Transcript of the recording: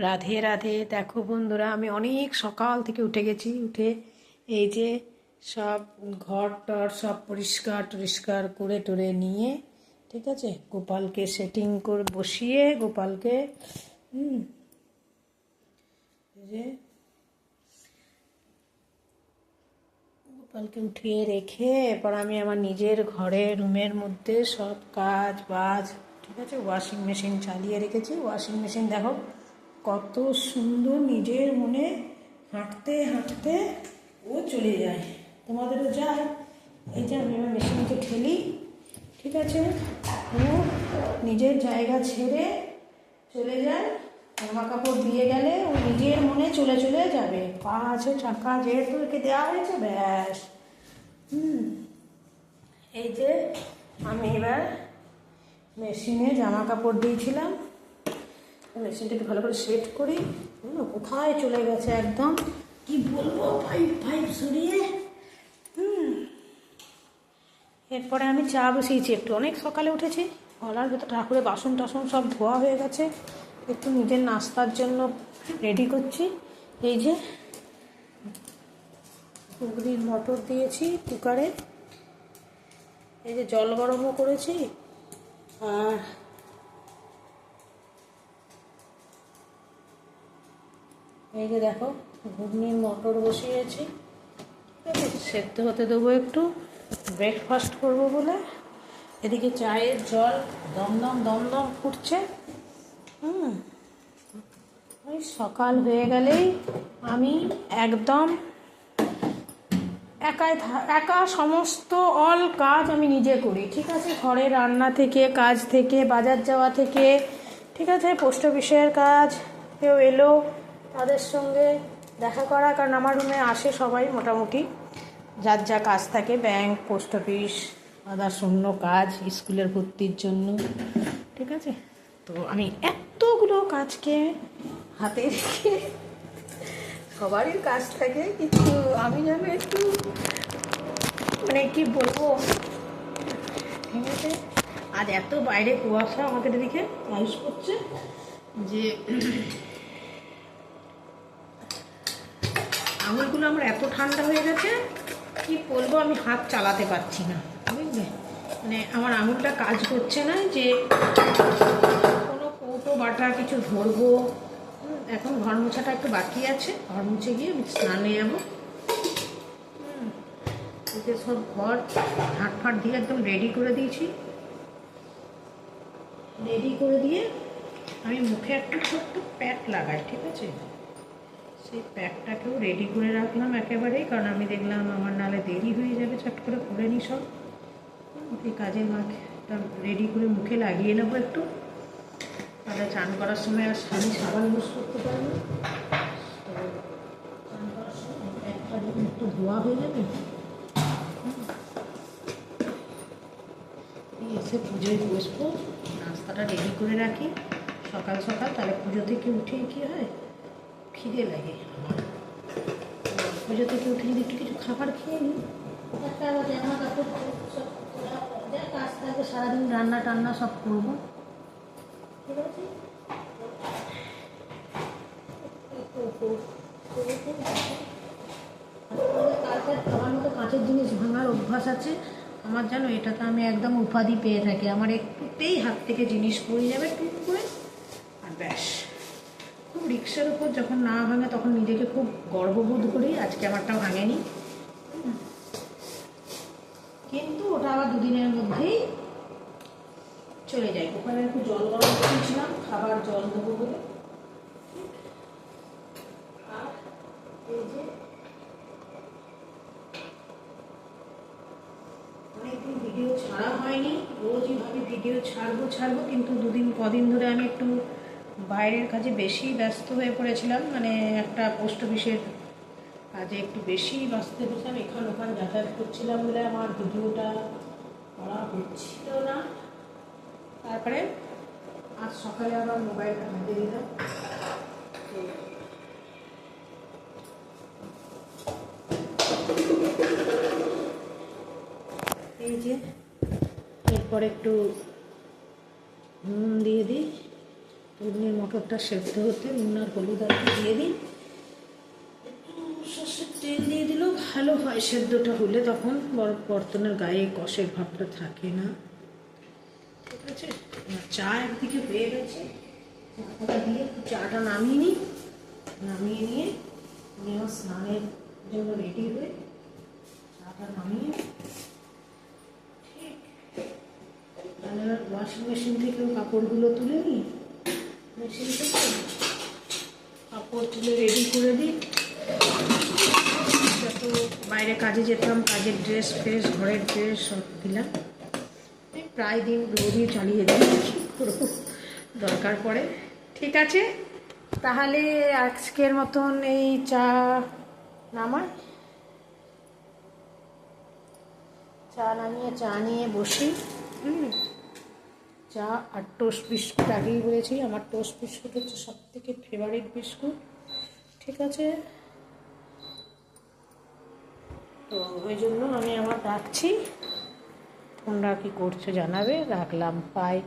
রাধে রাধে। দেখো বন্ধুরা, আমি অনেক সকাল থেকে উঠে গেছি। উঠে এই যে সব ঘর টর সব পরিষ্কার টরিষ্কার করে টরে নিয়ে, ঠিক আছে, গোপালকে সেটিং করে বসিয়ে গোপালকে এই যে গোপালকে উঠিয়ে রেখে এরপর আমি আমার নিজের ঘরে রুমের মধ্যে সব কাজ বাজ, ঠিক আছে, ওয়াশিং মেশিন চালিয়ে রেখেছি। ওয়াশিং মেশিন দেখো কত সুন্দর, নিজের মনে হাঁটতে হাঁটতে ও চলে যায়, তোমাদেরও যায়। এই যে আমি আমার মেশিনকে ঠেলি, ঠিক আছে, ও নিজের জায়গা ছেড়ে চলে যায়। জামা কাপড় দিয়ে গেলে ও নিজের মনে চলে চলে যাবে। পা আছে, টাকা যেহেতু একে দেওয়া হয়েছে, ব্যাস। এই যে আমি এবার মেশিনে জামা কাপড় দিয়েছিলাম, মেশিনটাকে ভালো করে সেট করি। কোথায় চলে গেছে একদম, কি বলবো, পাইপ পাইপ সরিয়ে। এরপরে আমি চা বসিয়েছি। একটু অনেক সকালে উঠেছি, গলার ভেতর ঠাকুরের বাসন টাসন সব ধোয়া হয়ে গেছে। একটু নিজের নাস্তার জন্য রেডি করছি। এই যে ঘুগনির মটর দিয়েছি কুকারে, এই যে জল গরমও করেছি, আর এই যে দেখো ঘুগনির মটর বসিয়েছি, ঠিক আছে, সেদ্ধ হতে দেবো একটু, ব্রেকফাস্ট করবো বলে। এদিকে চায়ের জল দমদম দমদম ফুটছে। ওই সকাল হয়ে গেলেই আমি একদম একা সমস্ত অল কাজ আমি নিজে করি, ঠিক আছে, ঘরে রান্না থেকে, কাজ থেকে, বাজার যাওয়া থেকে, ঠিক আছে, পোস্ট অফিসের কাজ, কেউ এলো তাদের সঙ্গে দেখা করা, কারণ আমার রুমে আসে সবাই মোটামুটি, যার যা কাজ থাকে, ব্যাংক, পোস্ট অফিস, আদার্স অন্য কাজ, স্কুলের ভর্তির জন্য, ঠিক আছে। তো আমি এতগুলো কাজকে হাতে রেখে, সবারই কাজ থাকে, কিন্তু আমি যেন একটু মানে কি বলবো, ঠিক আছে। আজ এত বাইরে কুয়াশা আমাদের এদিকে আয়ুষ করছে যে আঙুলগুলো আমার এত ঠান্ডা হয়ে গেছে, কি বলবো, আমি হাত চালাতে পারছি না, বুঝলে, মানে আমার আঙুলটা কাজ করছে না যে কোনো কৌটো বাটা কিছু ধরবো। এখন ঘর মোছাটা একটু বাকি আছে, ঘর মুছে গিয়ে স্নানে যাবো। এতে সব ঘর ঝাঁট ফাট দিয়ে একদম রেডি করে দিয়েছি। রেডি করে দিয়ে আমি মুখে একটা ছোট্ট প্যাক লাগাই, ঠিক আছে, সেই প্যাকটাকেও রেডি করে রাখলাম একেবারেই, কারণ আমি দেখলাম আমার নালে দেরি হয়ে যাবে, চট করে করে নিই সব। এই কাজের মাখটা রেডি করে মুখে লাগিয়ে নেবো একটু, তাহলে চান করার সময় আর আমি সাবান ইউজ করতে পারবো। তো চান করার সময় প্যাকটা যখন একটু ধোয়া হয়ে যাবে, এসে পুজোয় বসবো, নাস্তাটা রেডি করে রাখি সকাল সকাল, তাহলে পুজো থেকে উঠে কী হয়, খিদে লাগে আমার। পুজো থেকে উঠে যদি একটু কিছু খাবার খেয়ে নিই, একটা জামা কাপড় সব যা কাজ থাকে সারাদিন, রান্না টান্না সব করবো, ঠিক আছে। আমার মতো কাঁচের জিনিস ভাঙার অভ্যাস আছে আমার, জানো, এটাতে আমি একদম উপাধি পেয়ে থাকি। আমার একটুতেই হাত থেকে জিনিস পড়ে যাবে টুক করে, আর ব্যাস। খুব রিক্সার উপর যখন না ভাঙে তখন নিজেকে খুব গর্ববোধ করি, আজকে আমারটা ভাঙেনি, কিন্তু ওটা আবার দুদিনের মধ্যেই চলে যায়। ওখানে একটু জল গরম করেছিলাম, খাবার জল দেবো বলে। আর এই যে অনেকদিন ভিডিও ছাড়া হয়নি, রোজই ভাবে ভিডিও ছাড়বো, কিন্তু কদিন ধরে আমি একটু বাইরের কাজে বেশি ব্যস্ত হয়ে পড়েছিলাম, মানে একটা পোস্ট অফিসের কাজে একটু বেশি ব্যস্ত হয়েছিলাম, এখান ওখান যাতায়াত করছিলাম বলে আমার ভিডিওটা করা হচ্ছিল না। তারপরে আজ সকালে আবার মোবাইলটা হাতে দিলাম, এই যে এরপর একটু নুন দিয়ে দিই, ঘুগনির মটরটা সেদ্ধ হতে নুন আর হলুদ আর দিয়ে দিই, একটু সর্ষের তেল দিয়ে দিলেও ভালো হয়। সেদ্ধটা হলে তখন বর্তনের গায়ে কষের ভাবটা থাকে না। ঠিক আছে, চা একদিকে হয়ে গেছে, চাটা দিয়ে চাটা নামিয়ে নিই, নামিয়ে নিয়ে নিয়েও স্নানের জন্য রেডি হয়ে চাটা নামিয়ে ঠিক ওয়াশিং মেশিন থেকেও কাপড়গুলো তুলে নিই, মেশিন থেকে কাপড় তুলে রেডি করে দিই। যত বাইরে কাজে যেতাম, কাজের ড্রেস ফ্রেস, ঘরের ড্রেস সব দিলাম। প্রায় দিন রোজই চালিয়ে দিই, কী করবো, দরকার পড়ে। ঠিক আছে, তাহলে আজকের মতন এই চা নামাই, চা নামিয়ে চা নিয়ে বসি। চা আর টোস্ট বিস্কুট আগেই বলেছি, আমার টোস্ট বিস্কুট হচ্ছে সবথেকে ফেভারিট বিস্কুট। ঠিক আছে, তো ওই জন্য আমি আমার রাখছি। তোমরা কী করছো জানাবে, রাখলাম, বাই।